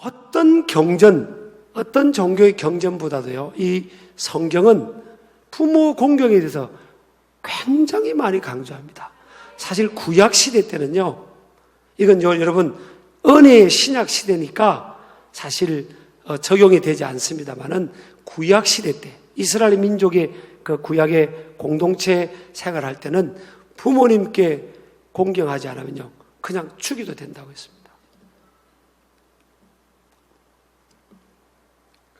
어떤 경전, 어떤 종교의 경전보다도요, 이 성경은 부모 공경에 대해서 굉장히 많이 강조합니다. 사실 구약 시대 때는요, 이건 여러분 은혜의 신약 시대니까 사실 적용이 되지 않습니다만은 구약 시대 때 이스라엘 민족의 그 구약의 공동체 생활할 때는 부모님께 공경하지 않으면요 그냥 죽이도 된다고 했습니다.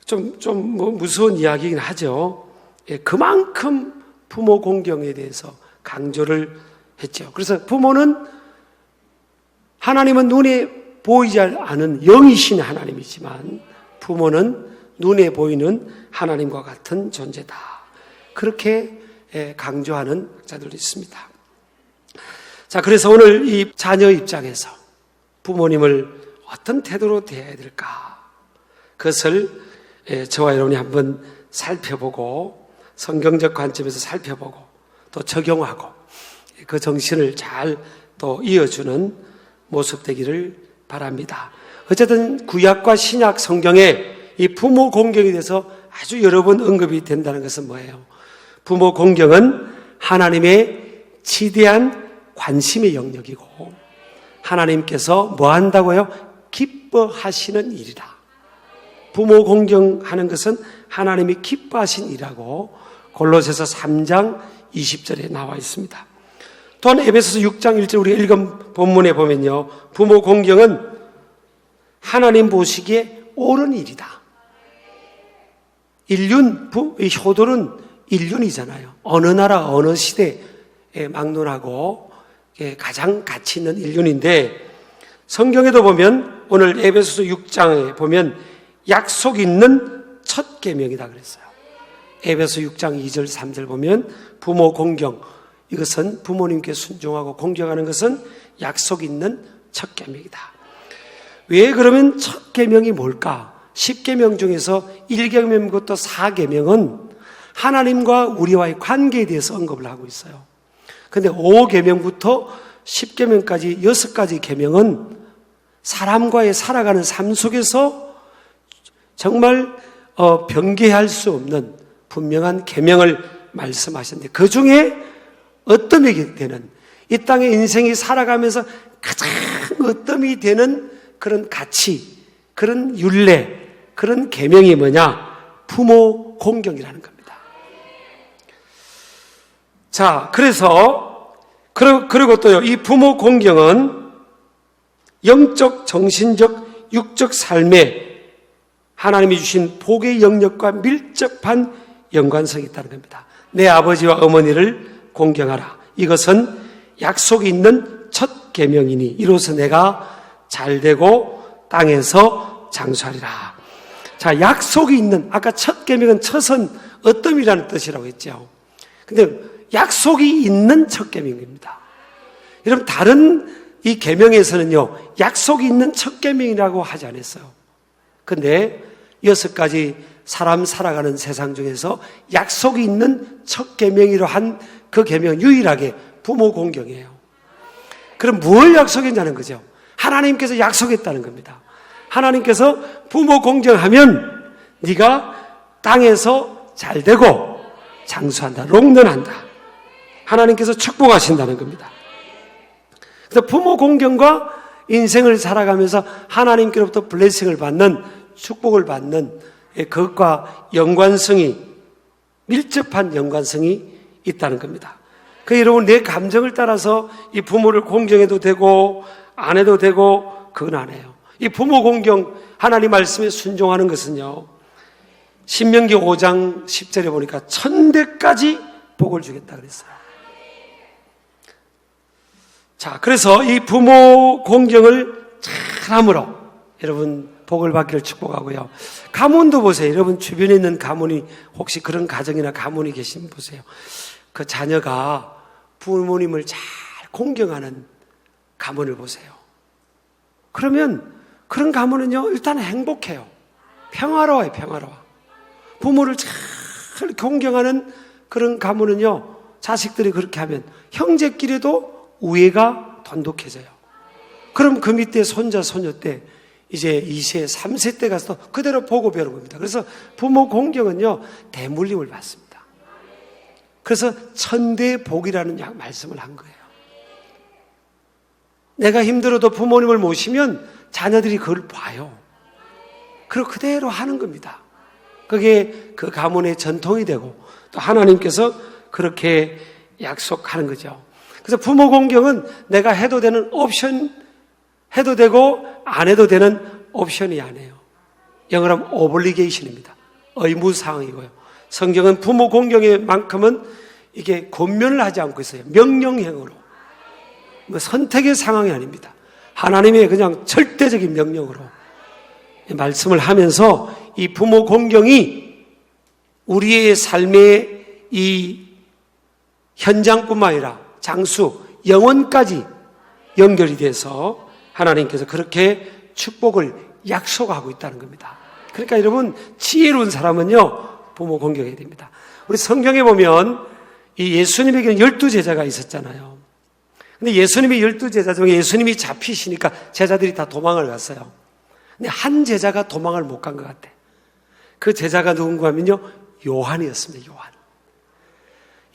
좀 무서운 이야기긴 하죠. 예, 그만큼 부모 공경에 대해서 강조를 했죠. 그래서 부모는 하나님은 눈에 보이지 않은 영이신 하나님이지만 부모는 눈에 보이는 하나님과 같은 존재다. 그렇게 강조하는 자들도 있습니다. 자, 그래서 오늘 이 자녀 입장에서 부모님을 어떤 태도로 대해야 될까? 그것을 저와 여러분이 한번 살펴보고 성경적 관점에서 살펴보고 또 적용하고 그 정신을 잘 또 이어주는 모습 되기를 바랍니다. 어쨌든 구약과 신약 성경에 이 부모 공경에 대해서 아주 여러 번 언급이 된다는 것은 뭐예요? 부모 공경은 하나님의 지대한 관심의 영역이고 하나님께서 뭐 한다고요? 기뻐하시는 일이다. 부모 공경하는 것은 하나님이 기뻐하신 일이라고 골로새서 3장 20절에 나와 있습니다. 또한 에베소서 6장 1절 우리가 읽은 본문에 보면요, 부모 공경은 하나님 보시기에 옳은 일이다. 이 효도는 인륜이잖아요. 어느 나라 어느 시대에 막론하고 가장 가치 있는 인륜인데 성경에도 보면 오늘 에베소서 6장에 보면 약속 있는 첫 계명이다 그랬어요. 에베소 6장 2절 3절 보면 부모 공경, 이것은 부모님께 순종하고 공경하는 것은 약속 있는 첫 계명이다. 왜 그러면 첫 계명이 뭘까? 10계명 중에서 1계명부터 4계명은 하나님과 우리와의 관계에 대해서 언급을 하고 있어요. 그런데 5계명부터 10계명까지 6가지 계명은 사람과의 살아가는 삶 속에서 정말 변개할 수 없는 분명한 계명을 말씀하셨는데 그 중에 어뜸이 되는 이 땅의 인생이 살아가면서 가장 어뜸이 되는 그런 가치, 그런 율례, 그런 계명이 뭐냐? 부모 공경이라는 겁니다. 자, 그리고 또요, 이 부모 공경은 영적, 정신적, 육적 삶에 하나님이 주신 복의 영역과 밀접한 연관성이 있다는 겁니다. 내 아버지와 어머니를 공경하라. 이것은 약속이 있는 첫 계명이니 이로써 내가 잘되고 땅에서 장수하리라. 자, 약속이 있는, 아까 첫 계명은 첫은 어뜸이라는 뜻이라고 했죠. 근데 약속이 있는 첫 계명입니다. 여러분 다른 이 계명에서는요 약속이 있는 첫 계명이라고 하지 않았어요. 근데 6가지 사람 살아가는 세상 중에서 약속이 있는 첫 계명이라 한 그 계명은 유일하게 부모 공경이에요. 그럼 뭘 약속했냐는 거죠. 하나님께서 약속했다는 겁니다. 하나님께서 부모 공경하면 네가 땅에서 잘되고 장수한다, 롱런한다. 하나님께서 축복하신다는 겁니다. 그래서 부모 공경과 인생을 살아가면서 하나님께로부터 블레싱을 받는, 축복을 받는 그것과 연관성이, 밀접한 연관성이 있다는 겁니다. 그 여러분 내 감정을 따라서 이 부모를 공경해도 되고 안 해도 되고 그건 아니에요. 이 부모 공경, 하나님 말씀에 순종하는 것은요 신명기 5장 10절에 보니까 1000대까지 복을 주겠다 그랬어요. 자, 그래서 이 부모 공경을 잘함으로 여러분 복을 받기를 축복하고요. 가문도 보세요. 여러분 주변에 있는 가문이 혹시 그런 가정이나 가문이 계시면 보세요. 그 자녀가 부모님을 잘 공경하는 가문을 보세요. 그러면 그런 가문은요 일단 행복해요. 평화로워요. 평화로워. 부모를 잘 공경하는 그런 가문은요 자식들이 그렇게 하면 형제끼리도 우애가 돈독해져요. 그럼 그 밑에 손자, 손녀 때 이제 2세, 3세 때 가서 그대로 보고 배우는 겁니다. 그래서 부모 공경은요, 대물림을 받습니다. 그래서 천대복이라는 말씀을 한 거예요. 내가 힘들어도 부모님을 모시면 자녀들이 그걸 봐요. 그리고 그대로 하는 겁니다. 그게 그 가문의 전통이 되고 또 하나님께서 그렇게 약속하는 거죠. 그래서 부모 공경은 내가 해도 되는 옵션, 해도 되고 안 해도 되는 옵션이 아니에요. 영어로 하면 오블리게이션입니다. 의무사항이고요. 성경은 부모 공경의 만큼은 이게 권면을 하지 않고 있어요. 명령형으로. 선택의 상황이 아닙니다. 하나님의 그냥 절대적인 명령으로 말씀을 하면서 이 부모 공경이 우리의 삶의 이 현장뿐만 아니라 장수, 영혼까지 연결이 돼서 하나님께서 그렇게 축복을 약속하고 있다는 겁니다. 그러니까 여러분, 지혜로운 사람은요, 부모 공경해야 됩니다. 우리 성경에 보면 이 예수님에게는 12제자가 있었잖아요. 근데 예수님이 12제자 중에 예수님이 잡히시니까 제자들이 다 도망을 갔어요. 근데 한 제자가 도망을 못 간 것 같아. 그 제자가 누군가 하면요, 요한이었습니다. 요한.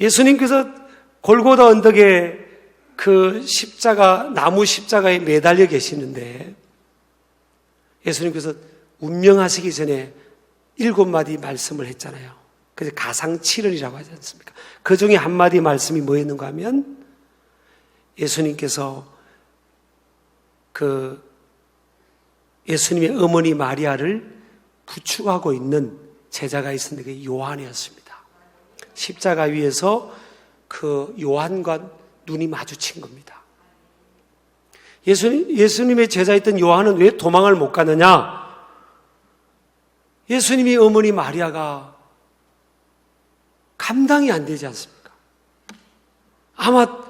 예수님께서 골고다 언덕에 그 십자가, 나무 십자가에 매달려 계시는데 예수님께서 운명하시기 전에 7마디 말씀을 했잖아요. 그래서 가상칠언이라고 하지 않습니까? 그 중에 한마디 말씀이 뭐였는가 하면 예수님께서 그 예수님의 어머니 마리아를 부축하고 있는 제자가 있었는데 그게 요한이었습니다. 십자가 위에서 그 요한과 눈이 마주친 겁니다. 예수님의 제자였던 요한은 왜 도망을 못 가느냐? 예수님이 어머니 마리아가 감당이 안 되지 않습니까? 아마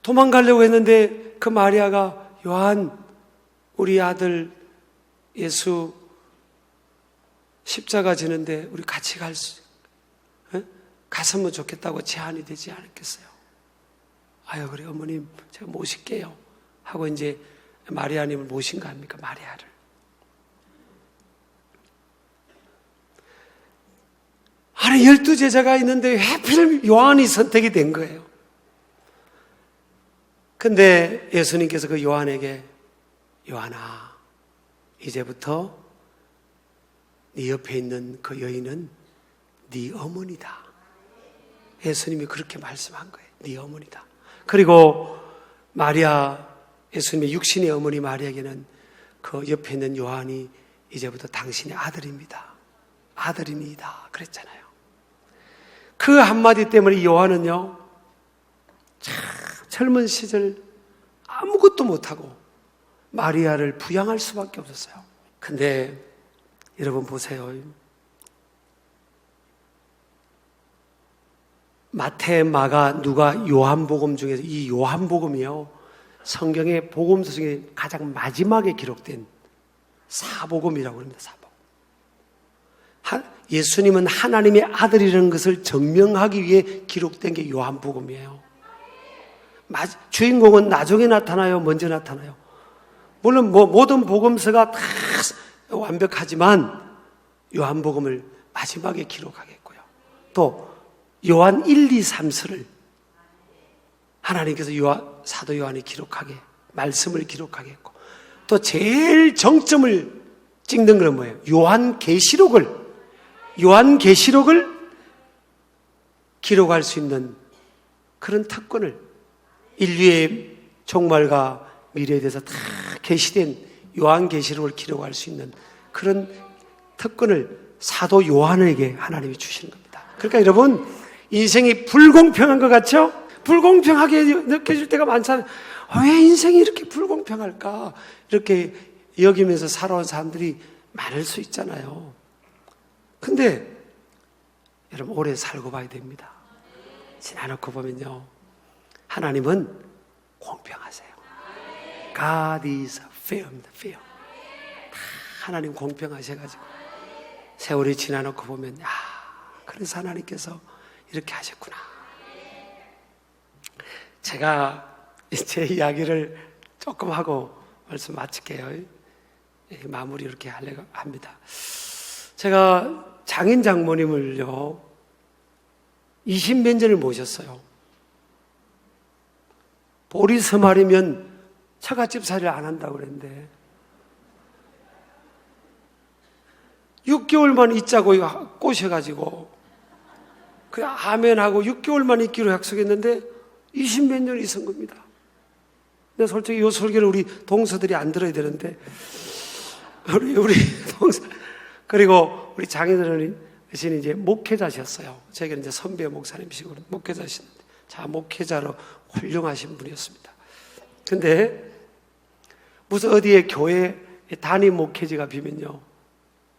도망가려고 했는데 그 마리아가 요한, 우리 아들 예수 십자가 지는데 우리 같이 갔으면 좋겠다고 제안이 되지 않았겠어요? 아유, 그래, 어머님, 제가 모실게요. 하고 이제 마리아님을 모신 거 아닙니까? 마리아를. 아니, 12제자가 있는데 왜 하필 요한이 선택이 된 거예요? 근데 예수님께서 그 요한에게, 요한아, 이제부터 네 옆에 있는 그 여인은 네 어머니다. 예수님이 그렇게 말씀한 거예요. 네 어머니다. 그리고 마리아, 예수님의 육신의 어머니 마리아에게는 그 옆에 있는 요한이 이제부터 당신의 아들입니다. 아들입니다. 그랬잖아요. 그 한마디 때문에 요한은요, 참 젊은 시절 아무것도 못하고 마리아를 부양할 수밖에 없었어요. 근데 여러분 보세요. 마태, 마가, 누가, 요한복음 중에서 이 요한복음이요, 성경의 복음서 중에 가장 마지막에 기록된 사복음이라고 합니다. 사복음. 예수님은 하나님의 아들이라는 것을 증명하기 위해 기록된 게 요한복음이에요. 주인공은 나중에 나타나요? 먼저 나타나요? 물론 모든 복음서가 다 완벽하지만 요한복음을 마지막에 기록하겠고요. 또 요한 1, 2, 3서를 하나님께서 사도 요한이 기록하게, 말씀을 기록하게 했고, 또 제일 정점을 찍는 건 뭐예요? 요한계시록을 기록할 수 있는 그런 특권을, 인류의 종말과 미래에 대해서 다 계시된 요한계시록을 기록할 수 있는 그런 특권을 사도 요한에게 하나님이 주시는 겁니다. 그러니까 여러분, 인생이 불공평한 것 같죠? 불공평하게 느껴질 때가 많잖아요. 왜 인생이 이렇게 불공평할까? 이렇게 여기면서 살아온 사람들이 많을 수 있잖아요. 근데 여러분, 오래 살고 봐야 됩니다. 지나놓고 보면요, 하나님은 공평하세요. God is fair입니다. fair. 하나님 공평하셔가지고 세월이 지나놓고 보면, 그래서 하나님께서 이렇게 하셨구나. 제가 제 이야기를 조금 하고 말씀 마칠게요. 마무리 이렇게 하려고 합니다. 제가 장인 장모님을요 20몇 년을 모셨어요. 보리서말이면 처갓집 살이를 안 한다고 그랬는데 6개월만 있자고 꼬셔가지고 그냥 아멘하고 6개월만 있기로 약속했는데 20몇 년 있은 겁니다. 근데 솔직히 이 설교를 우리 동서들이 안 들어야 되는데 우리 동서 그리고 우리 장인어른이 이제 목회자셨어요. 제가 이제 선배 목사님이시고 목회자시는데 자 목회자로 훌륭하신 분이었습니다. 근데 무슨 어디에 교회 단임 목회지가 비면요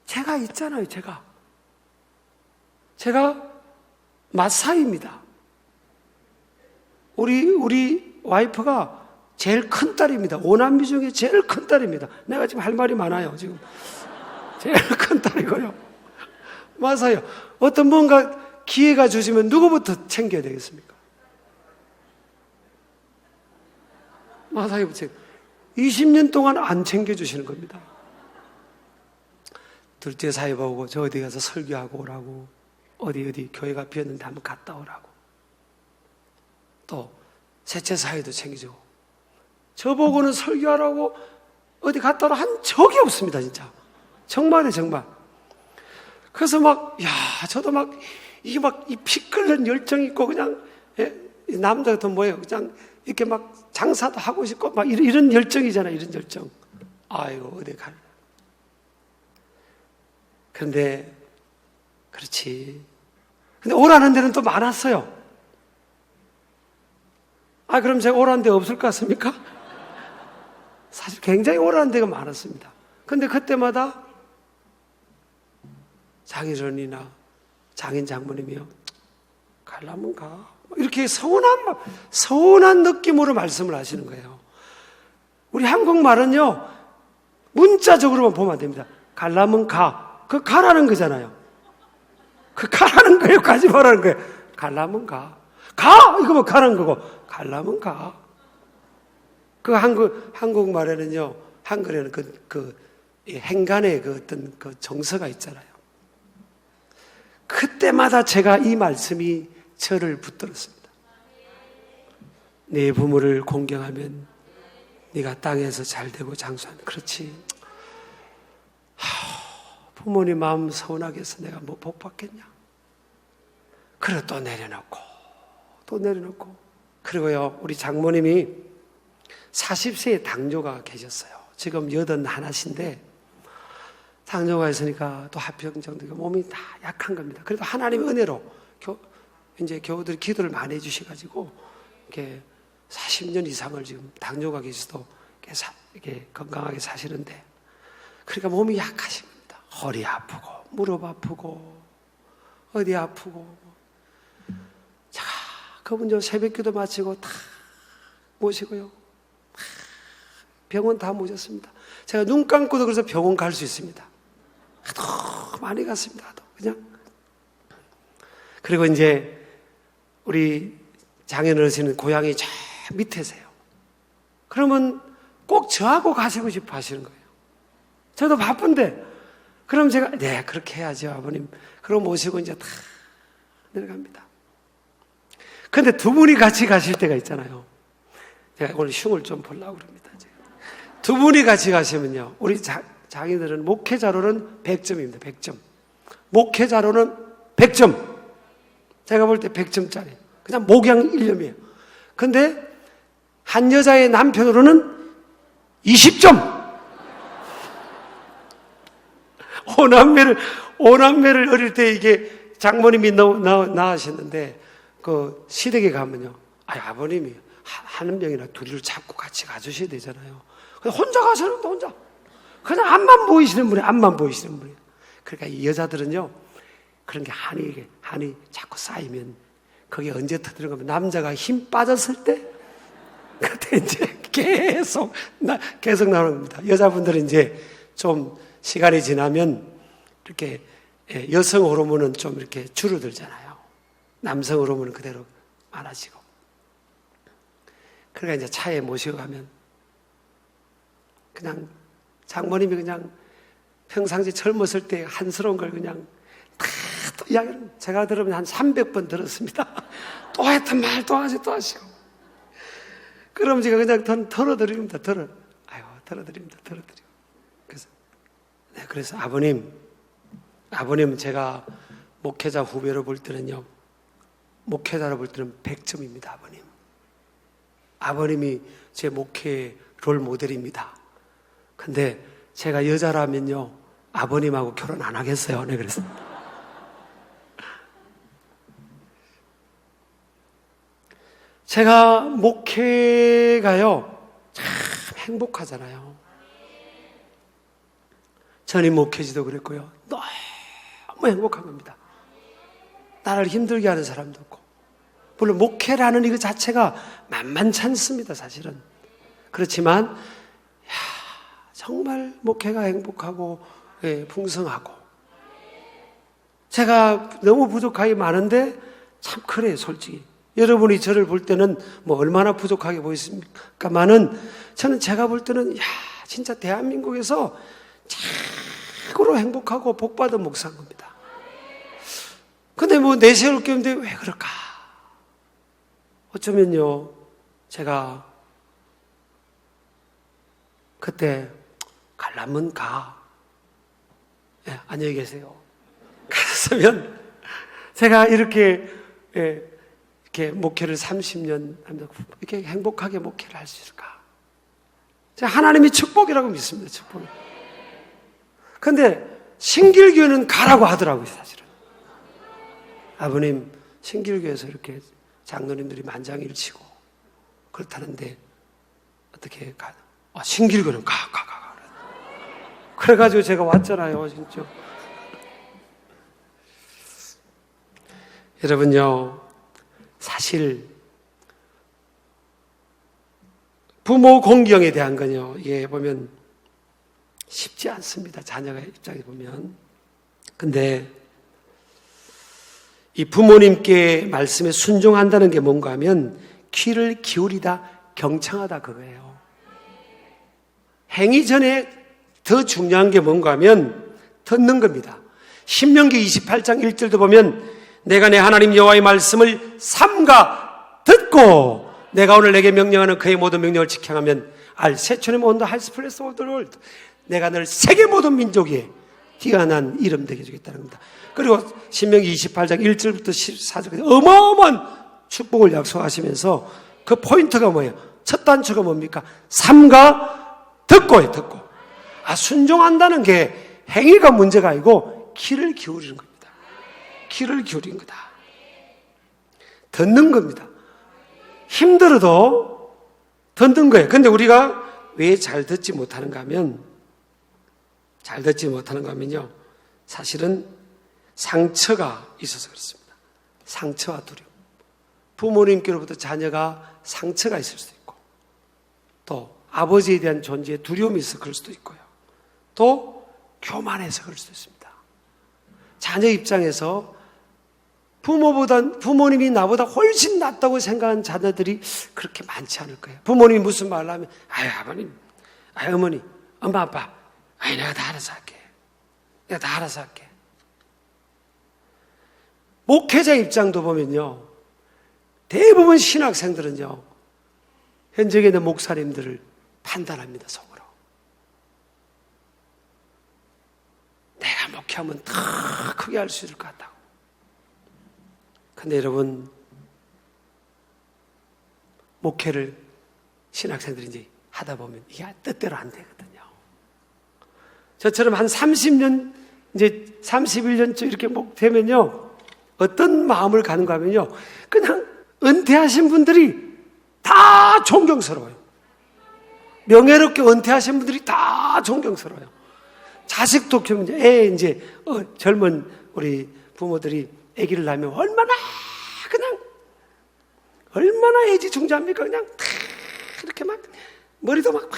제가 있잖아요. 제가 마사입니다. 우리 와이프가 제일 큰 딸입니다. 5남매 중에 제일 큰 딸입니다. 내가 지금 할 말이 많아요. 지금 제일 큰 딸이고요. 마사요. 어떤 뭔가 기회가 주시면 누구부터 챙겨야 되겠습니까? 마사요. 20년 동안 안 챙겨주시는 겁니다. 둘째 사회보고 저 어디 가서 설교하고 오라고 어디 교회가 비었는데 한번 갔다 오라고 또 셋째 사회도 챙겨주고 저보고는 설교하라고 어디 갔다 오라 한 적이 없습니다. 진짜 정말이에요. 정말. 그래서 저도 이게 이 피 끓는 열정이 있고 그냥 남자 같은 뭐예요. 그냥 이렇게 장사도 하고 싶고 이런 열정이잖아요. 이런 열정. 아이고 어디 갈 그런데 그렇지. 근데 오라는 데는 또 많았어요. 그럼 제가 오라는 데 없을 것 같습니까? 사실 굉장히 오라는 데가 많았습니다. 근데 그때마다 장인어른이나 장인 장모님이요. 가려면 가. 이렇게 서운한 느낌으로 말씀을 하시는 거예요. 우리 한국말은요, 문자적으로만 보면 안 됩니다. 가려면 가. 그 가라는 거잖아요. 그 가라는 거예요. 가지 말라는 거예요. 가려면 가. 가! 이거 뭐 가라는 거고. 가려면 가. 그 한국말에는요, 한글에는 행간의 어떤 정서가 있잖아요. 그때마다 제가 이 말씀이 저를 붙들었습니다. 네 부모를 공경하면 네가 땅에서 잘되고 장수하는. 그렇지. 부모님 마음 서운하게 해서 내가 뭐 복 받겠냐. 그래 또 내려놓고 그리고요 우리 장모님이 40세에 당뇨가 계셨어요. 지금 81인데 당뇨가 있으니까 또 합병증도 몸이 다 약한 겁니다. 그래도 하나님의 은혜로 이제 교우들이 기도를 많이 해주셔가지고 이렇게 40년 이상을 지금 당뇨가 계셔도 이렇게 건강하게 사시는데 그러니까 몸이 약하신 겁니다. 허리 아프고 무릎 아프고 어디 아프고 자 그분 저 새벽기도 마치고 다 모시고요. 병원 다 모셨습니다. 제가 눈 감고도 그래서 병원 갈 수 있습니다. 하도 많이 갔습니다. 그냥. 그리고 이제 우리 장인어르신은 고향이 저 밑에세요. 그러면 꼭 저하고 가시고 싶어 하시는 거예요. 저도 바쁜데 그럼 제가 네 그렇게 해야죠 아버님. 그럼 모시고 이제 다 내려갑니다. 근데 두 분이 같이 가실 때가 있잖아요. 제가 오늘 흉을 좀 보려고 그럽니다. 두 분이 같이 가시면요. 우리 장인들은 목회자로는 100점입니다. 100점. 목회자로는 100점. 제가 볼 때 100점짜리. 그냥 목양 일념이에요. 근데 한 여자의 남편으로는 20점. 오남매를 어릴 때 이게 장모님이 낳으셨는데 그 시댁에 가면요. 아버님이 한 명이나 둘을 잡고 같이 가주셔야 되잖아요. 혼자 가시는데 혼자. 그냥 앞만 보이시는 분이. 그러니까 이 여자들은요, 그런 게 한이 자꾸 쌓이면, 그게 언제 터뜨리는 거면 남자가 힘 빠졌을 때, 그때 이제 계속 나오는 겁니다. 여자분들은 이제 좀 시간이 지나면, 이렇게 여성 호르몬은 좀 이렇게 줄어들잖아요. 남성 호르몬은 그대로 많아지고. 그러니까 이제 차에 모시고 가면, 그냥 장모님이 그냥 평상시 젊었을 때 한스러운 걸 그냥 다 또 이야기를 제가 들으면 한 300번 들었습니다. 또 했던 말 또 하시고 또 하시고. 그럼 제가 그냥 털어드립니다. 털어드립니다. 그래서 아버님 제가 목회자 후배로 볼 때는요, 목회자로 볼 때는 100점입니다. 아버님이 제 목회 롤 모델입니다. 근데 제가 여자라면요, 아버님하고 결혼 안 하겠어요. 네, 그래서. 제가 목회가요, 참 행복하잖아요. 전임 목회지도 그랬고요. 너무 행복한 겁니다. 나를 힘들게 하는 사람도 없고. 물론 목회라는 이거 자체가 만만치 않습니다, 사실은. 그렇지만 정말 목회가 행복하고 풍성하고, 제가 너무 부족하게 많은데 참 그래요, 솔직히. 여러분이 저를 볼 때는 뭐 얼마나 부족하게 보이십니까만은, 저는 제가 볼 때는 진짜 대한민국에서 최고로 행복하고 복받은 목사인 겁니다. 근데 뭐 내세울 게 없는데 왜 그럴까? 어쩌면요, 제가 그때 갈라면 가. 안녕히 계세요. 갔으면 제가 이렇게 목회를 30년 이렇게 행복하게 목회를 할 수 있을까? 제가 하나님이 축복이라고 믿습니다. 축복. 근데 신길교회는 가라고 하더라고요, 사실은. 아버님, 신길교회에서 이렇게 장로님들이 만장일치고 그렇다는데 어떻게 가? 신길교회는 가. 그래가지고 제가 왔잖아요, 진짜. 여러분요, 사실 부모 공경에 대한 건요, 보면 쉽지 않습니다. 자녀의 입장에 보면. 근데 이 부모님께 말씀에 순종한다는 게 뭔가 하면 귀를 기울이다, 경청하다 그거예요. 행위 전에 더 중요한 게 뭔가 하면 듣는 겁니다. 신명기 28장 1절도 보면 내가 내 하나님 여호와의 말씀을 삼가 듣고 내가 오늘 내게 명령하는 그의 모든 명령을 지켜가면 세천의 온더 하이스 플레이스 오브 더 월드, 내가 늘 세계 모든 민족에 뛰어난 이름 되게 해주겠다는 겁니다. 그리고 신명기 28장 1절부터 14절까지 어마어마한 축복을 약속하시면서 그 포인트가 뭐예요? 첫 단추가 뭡니까? 삼가 듣고요, 듣고. 순종한다는 게 행위가 문제가 아니고 귀를 기울이는 겁니다. 귀를 기울이는 거다. 듣는 겁니다. 힘들어도 듣는 거예요. 근데 우리가 왜 잘 듣지 못하는가 하면요, 사실은 상처가 있어서 그렇습니다. 상처와 두려움. 부모님께로부터 자녀가 상처가 있을 수도 있고, 또 아버지에 대한 존재에 두려움이 있어서 그럴 수도 있고요. 또 교만해서 그럴 수도 있습니다. 자녀 입장에서 부모님이 나보다 훨씬 낫다고 생각하는 자녀들이 그렇게 많지 않을 거예요. 부모님이 무슨 말을 하면 아버님, 어머니, 엄마, 아빠, 내가 다 알아서 할게. 목회자 입장도 보면요, 대부분 신학생들은요, 현직에 있는 목사님들을 판단합니다, 속으로. 내가 목회하면 더 크게 할 수 있을 것 같다고. 근데 여러분, 목회를 신학생들이 이제 하다 보면 이게 뜻대로 안 되거든요. 저처럼 한 30년, 이제 31년쯤 이렇게 되면요, 어떤 마음을 가는가 하면요, 그냥 은퇴하신 분들이 다 존경스러워요. 명예롭게 은퇴하신 분들이 다 존경스러워요. 자식도 키우면 젊은 우리 부모들이 아기를 낳으면 얼마나 애지중지합니까? 그냥 이렇게 막 머리도 막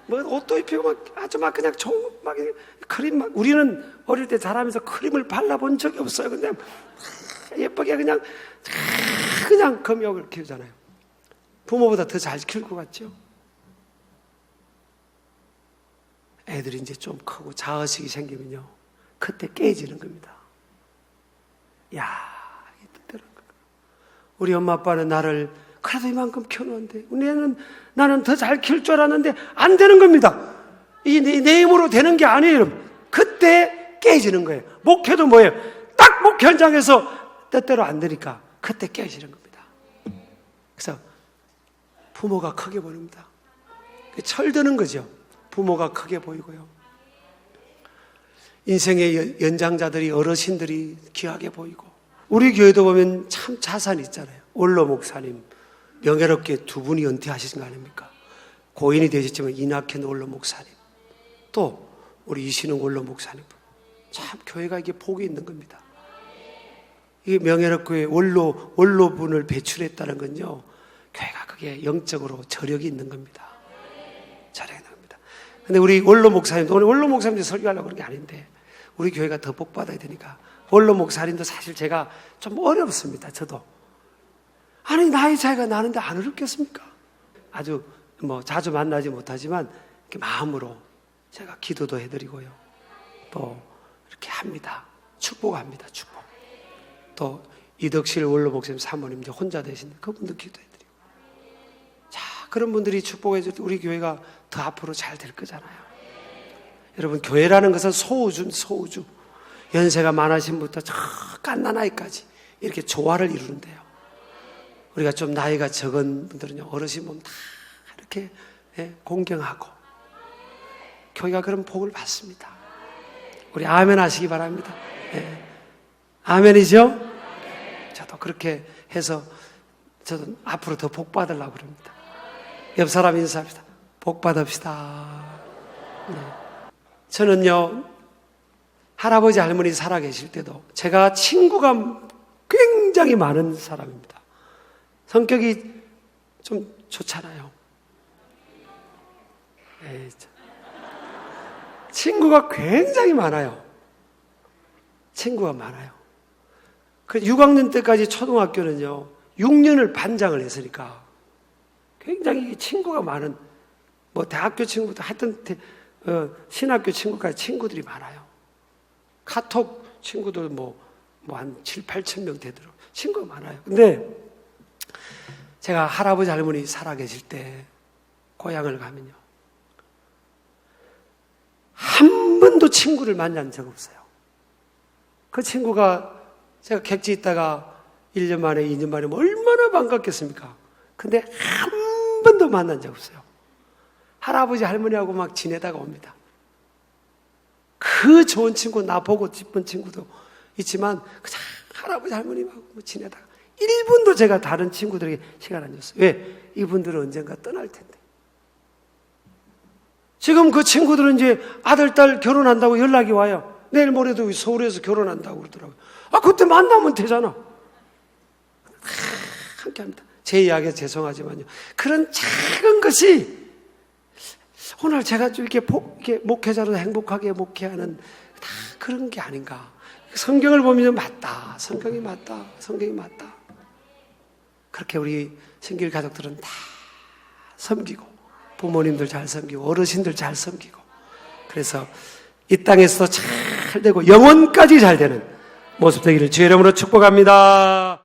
옷도 입히고 아주 그냥 크림 우리는 어릴 때 자라면서 크림을 발라본 적이 없어요. 그냥 예쁘게 그냥 금욕을 키우잖아요. 부모보다 더 잘 키울 것 같죠? 애들이 이제 좀 크고 자의식이 생기면요, 그때 깨지는 겁니다. 야, 이 뜻대로. 우리 엄마 아빠는 나를 그래도 이만큼 키워놓는데, 나는 더 잘 키울 줄 알았는데 안 되는 겁니다. 내 힘으로 되는 게 아니에요. 그때 깨지는 거예요. 목회도 뭐예요? 딱 목회 현장에서 뜻대로 안 되니까 그때 깨지는 겁니다. 그래서 부모가 크게 보입니다. 철드는 거죠. 부모가 크게 보이고요. 인생의 연장자들이, 어르신들이 귀하게 보이고, 우리 교회도 보면 참 자산이 있잖아요. 원로 목사님, 명예롭게 두 분이 은퇴하신 거 아닙니까? 고인이 되셨지만 이낙현 원로 목사님, 또 우리 이신웅 원로 목사님, 참 교회가 이게 복이 있는 겁니다. 이게 명예롭게 원로분을 배출했다는 건요, 교회가 그게 영적으로 저력이 있는 겁니다. 저력이 있는 겁니다. 근데 우리 원로 목사님도, 오늘 원로 목사님들 설교하려고 그런 게 아닌데, 우리 교회가 더 복 받아야 되니까, 원로 목사님도 사실 제가 좀 어렵습니다. 저도. 아니, 나이 차이가 나는데 안 어렵겠습니까? 아주 자주 만나지 못하지만 이렇게 마음으로 제가 기도도 해드리고요, 또 이렇게 합니다. 축복합니다. 축복. 또 이덕실 원로 목사님 사모님 이제 혼자 되신데 그분도 기도해드리고, 자, 그런 분들이 축복해 줄 때 우리 교회가 더 앞으로 잘 될 거잖아요. 여러분, 교회라는 것은 소우주. 연세가 많으신 분부터 저 갓난아이까지 이렇게 조화를 이루는데요, 우리가 좀 나이가 적은 분들은요, 어르신 보면 다 이렇게 공경하고, 교회가 그런 복을 받습니다. 우리 아멘 하시기 바랍니다. 아멘이죠? 저도 그렇게 해서 저도 앞으로 더 복 받으려고 그럽니다. 옆 사람 인사합시다. 복 받읍시다. 저는요, 할아버지 할머니 살아계실 때도 제가 친구가 굉장히 많은 사람입니다. 성격이 좀 좋잖아요. 친구가 굉장히 많아요. 친구가 많아요. 그 6학년 때까지 초등학교는요, 6년을 반장을 했으니까 굉장히 친구가 많은, 대학교 친구도 하여튼 신학교 친구까지 친구들이 많아요. 카톡 친구들 한 7, 8천 명 되도록 친구가 많아요. 근데 제가 할아버지 할머니 살아계실 때 고향을 가면요, 한 번도 친구를 만난 적 없어요. 그 친구가 제가 객지 있다가 1년 만에 2년 만에 얼마나 반갑겠습니까? 근데 한 번도 만난 적 없어요. 할아버지 할머니하고 막 지내다가 옵니다. 그 좋은 친구, 나 보고 싶은 친구도 있지만 그냥 할아버지 할머니하고 지내다가 1분도 제가 다른 친구들에게 시간 안 줬어요. 왜? 이분들은 언젠가 떠날 텐데. 지금 그 친구들은 이제 아들, 딸 결혼한다고 연락이 와요. 내일 모레도 서울에서 결혼한다고 그러더라고요. 그때 만나면 되잖아. 함께 합니다. 제 이야기가 죄송하지만요, 그런 작은 것이 오늘 제가 좀 이렇게 목회자로 행복하게 목회하는 다 그런 게 아닌가. 성경을 보면 맞다. 성경이 맞다. 그렇게 우리 신길 가족들은 다 섬기고, 부모님들 잘 섬기고, 어르신들 잘 섬기고, 그래서 이 땅에서도 잘 되고 영원까지 잘 되는 모습 되기를 주의 이름으로 축복합니다.